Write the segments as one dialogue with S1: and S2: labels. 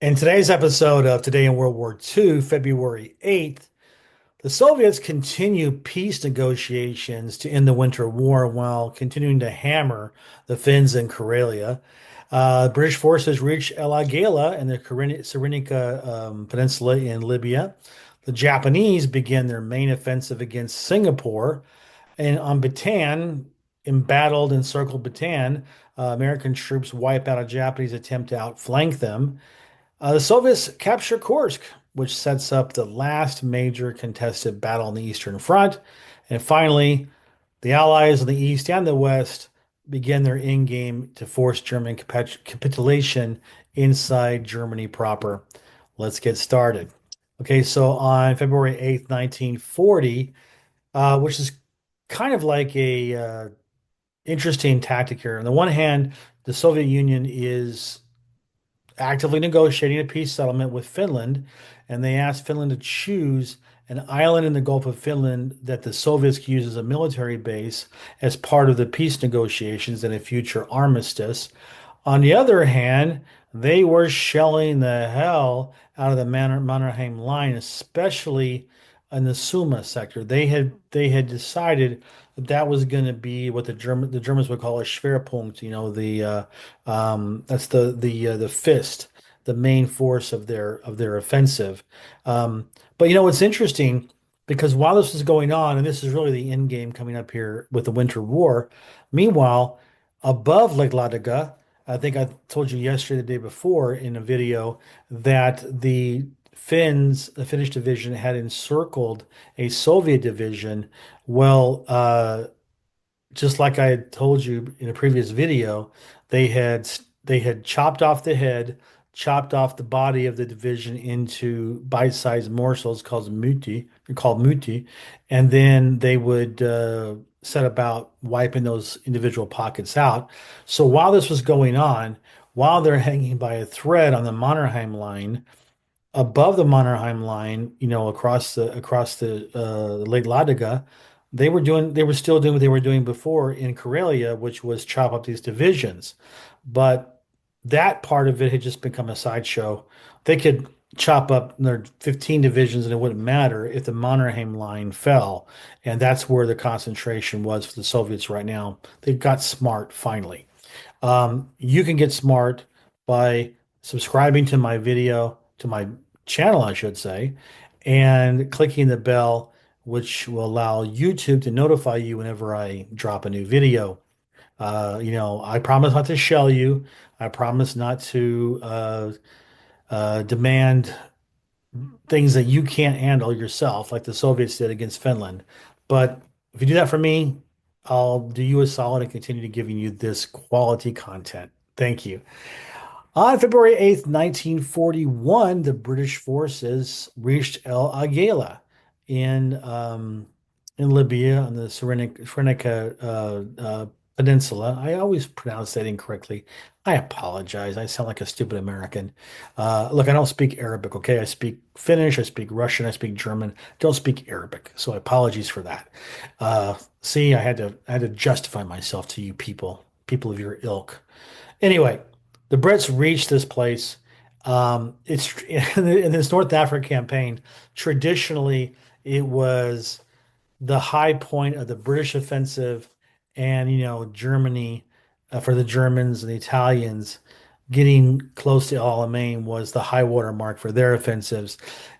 S1: In today's episode of Today in World War II, February 8th, the Soviets continue peace negotiations to end the Winter War while continuing to hammer the Finns in Karelia. British forces reach El Agheila in the Cyrenaica Peninsula in Libya. The Japanese begin their main offensive against Singapore. And on Bataan, embattled, encircled Bataan, American troops wipe out a Japanese attempt to outflank them. The Soviets capture Kursk, which sets up the last major contested battle on the Eastern Front. And finally, the Allies on the East and the West begin their in-game to force German capitulation inside Germany proper. Let's get started. Okay, so on February 8th, 1940, which is kind of like a interesting tactic here. On the one hand, the Soviet Union is actively negotiating a peace settlement with Finland, and they asked Finland to choose an island in the Gulf of Finland that the Soviets could use as a military base as part of the peace negotiations and a future armistice. On the other hand, they were shelling the hell out of the Mannerheim line, especially in the Suma sector. They had decided that that was going to be what the Germans would call a Schwerpunkt. That's the fist, the main force of their offensive. But what's interesting, because while this is going on, and this is really the end game coming up here with the Winter War, meanwhile, above Lake Ladoga, I think I told you yesterday, the day before in a video, that the Finnish division had encircled a Soviet division. Well, just like I had told you in a previous video, they had chopped off the head, chopped off the body of the division into bite-sized morsels called muti, and then they would set about wiping those individual pockets out. So while this was going on, while they're hanging by a thread on the Mannerheim line, above the Mannerheim line, across the Lake Ladoga, they were still doing what they were doing before in Karelia, which was chop up these divisions. But that part of it had just become a sideshow. They could chop up their 15 divisions and it wouldn't matter if the Mannerheim line fell. And that's where the concentration was for the Soviets right now. They've got smart finally. You can get smart by subscribing to my video, to my channel, I should say, and clicking the bell, which will allow YouTube to notify you whenever I drop a new video. I promise not to shell you. I promise not to demand things that you can't handle yourself, like the Soviets did against Finland. But if you do that for me, I'll do you a solid and continue to giving you this quality content. Thank you. On February 8th, 1941, the British forces reached El Agheila in um, in Libya on the Cyrenaica Peninsula. I always pronounce that incorrectly. I apologize. I sound like a stupid American. Look, I don't speak Arabic, okay? I speak Finnish, I speak Russian, I speak German. Don't speak Arabic, so apologies for that. See, I had to justify myself to you people of your ilk. Anyway, the Brits reached this place. It's in this North Africa campaign. Traditionally, it was the high point of the British offensive, and Germany, for the Germans and the Italians, getting close to El Alamein was the high water mark for their offensives.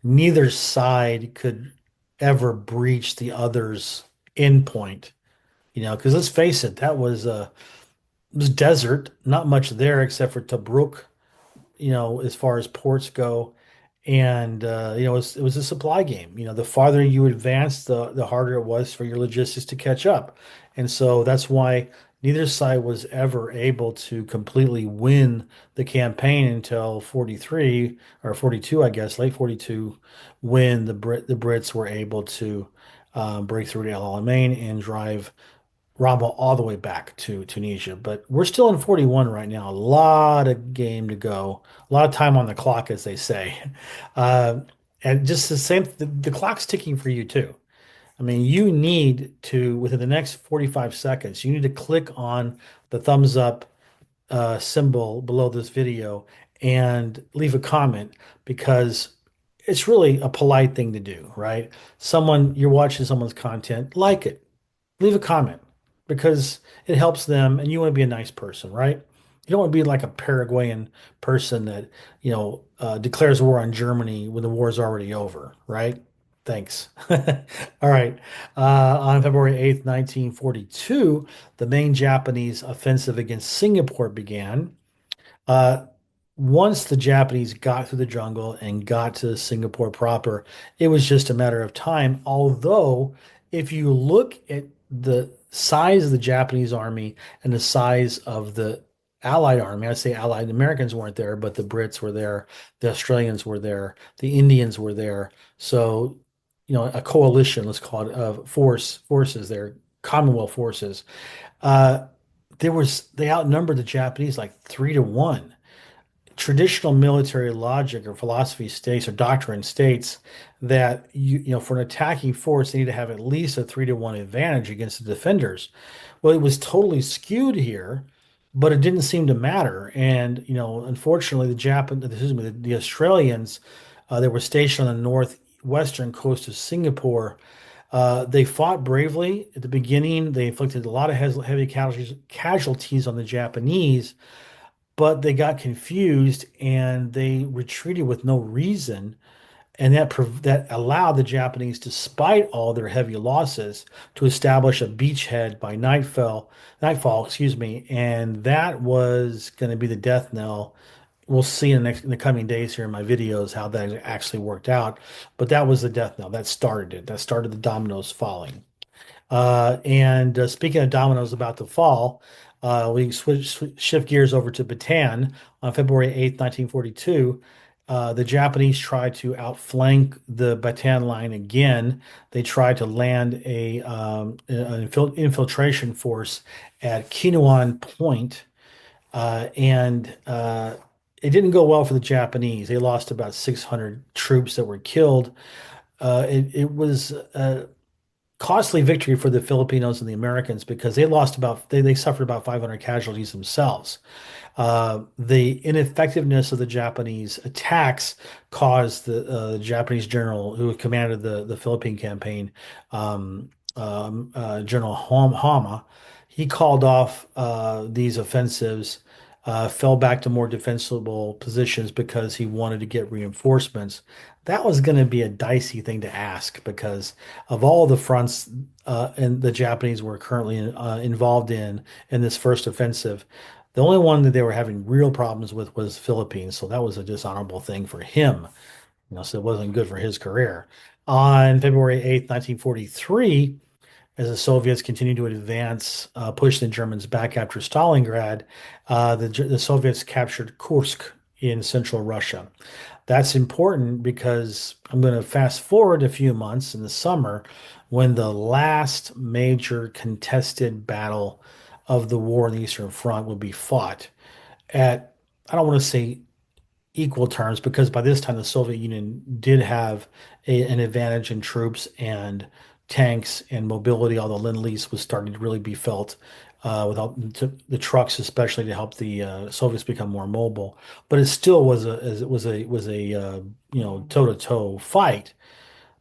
S1: Neither side could ever breach the other's endpoint. Because let's face it, it was desert, not much there except for Tobruk, as far as ports go. And it was a supply game. The farther you advanced, the harder it was for your logistics to catch up. And so that's why neither side was ever able to completely win the campaign until 43 or 42, I guess, late 42, when the Brits were able to break through to El Alamein and drive Rommel all the way back to Tunisia. But we're still in 41 right now. A lot of game to go. A lot of time on the clock, as they say. Uh, and just the clock's ticking for you too. I mean, you need to, within the next 45 seconds, you need to click on the thumbs up symbol below this video and leave a comment because it's really a polite thing to do, right? You're watching someone's content, like it, leave a comment because it helps them and you want to be a nice person, right? You don't want to be like a Paraguayan person that, declares war on Germany when the war is already over, right? Thanks. All right. On February 8th, 1942, the main Japanese offensive against Singapore began. Uh, Once the Japanese got through the jungle and got to Singapore proper, it was just a matter of time. Although, if you look at the size of the Japanese army and the size of the Allied army, I say Allied, Americans weren't there, but the Brits were there, the Australians were there, the Indians were there. So, a coalition, let's call it, of forces there, Commonwealth forces. Uh, they outnumbered the Japanese like 3-1. Traditional military logic or philosophy states or doctrine states that for an attacking force they need to have at least a 3-1 advantage against the defenders. Well, it was totally skewed here, but it didn't seem to matter. And unfortunately, the Australians that were stationed on the northwestern coast of Singapore, they fought bravely at the beginning. They inflicted a lot of heavy casualties on the Japanese, but they got confused and they retreated with no reason. And that allowed the Japanese, despite all their heavy losses, to establish a beachhead by nightfall, excuse me. And that was going to be the death knell. We'll see in the coming days here in my videos how that actually worked out. But that was the death knell. That started it. That started the dominoes falling. And speaking of dominoes about to fall, we shift gears over to Bataan on February 8th, 1942. The Japanese tried to outflank the Bataan line again. They tried to land an infiltration force at Kinuan Point, and it didn't go well for the Japanese. They lost about 600 troops that were killed. It was costly victory for the Filipinos and the Americans because they suffered about 500 casualties themselves. The ineffectiveness of the Japanese attacks caused the Japanese general who commanded the Philippine campaign, General Hama. He called off these offensives, fell back to more defensible positions because he wanted to get reinforcements. That was going to be a dicey thing to ask because of all the fronts and the Japanese were currently involved in this first offensive. The only one that they were having real problems with was Philippines, so that was a dishonorable thing for him. So it wasn't good for his career. On February 8th, 1943, as the Soviets continued to advance, push the Germans back after Stalingrad, the Soviets captured Kursk in central Russia. That's important because I'm going to fast forward a few months in the summer when the last major contested battle of the war on the Eastern Front would be fought at, I don't want to say equal terms, because by this time the Soviet Union did have an advantage in troops and tanks and mobility, although Lend-Lease was starting to really be felt without the trucks, especially to help the Soviets become more mobile. But it still was a toe-to-toe fight.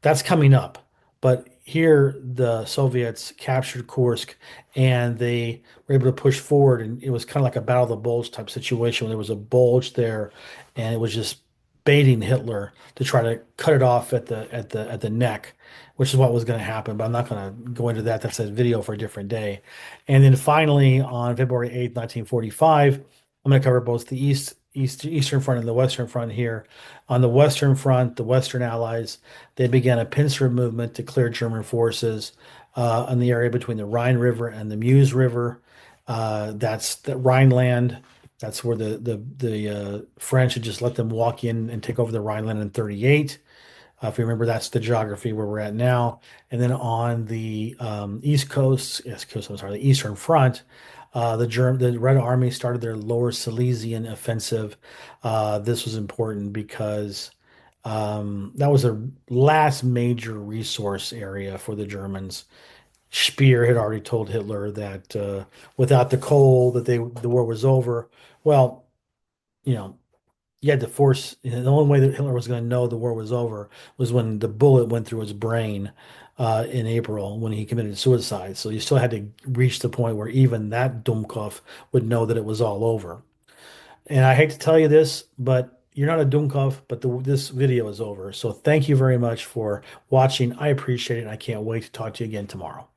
S1: That's coming up. But here, the Soviets captured Kursk and they were able to push forward. And it was kind of like a battle of the bulge type situation. There was a bulge there, and it was just baiting Hitler to try to cut it off at the neck, which is what was going to happen. But I'm not going to go into that. That's a video for a different day. And then finally, on February 8th, 1945, I'm going to cover both the Eastern Front and the Western Front here. On the Western Front, the Western Allies, they began a pincer movement to clear German forces in the area between the Rhine River and the Meuse River. That's the Rhineland. That's where the French had just let them walk in and take over the Rhineland in 38. If you remember, that's the geography where we're at now. And then on the I'm sorry, the Eastern Front, the Red Army started their Lower Silesian offensive. This was important because that was the last major resource area for the Germans. Speer had already told Hitler that without the coal, the war was over. Well, you know, you had to force, the only way that Hitler was going to know the war was over was when the bullet went through his brain in April when he committed suicide. So you still had to reach the point where even that Dummkopf would know that it was all over. And I hate to tell you this, but you're not a Dummkopf, but this video is over. So thank you very much for watching. I appreciate it, and I can't wait to talk to you again tomorrow.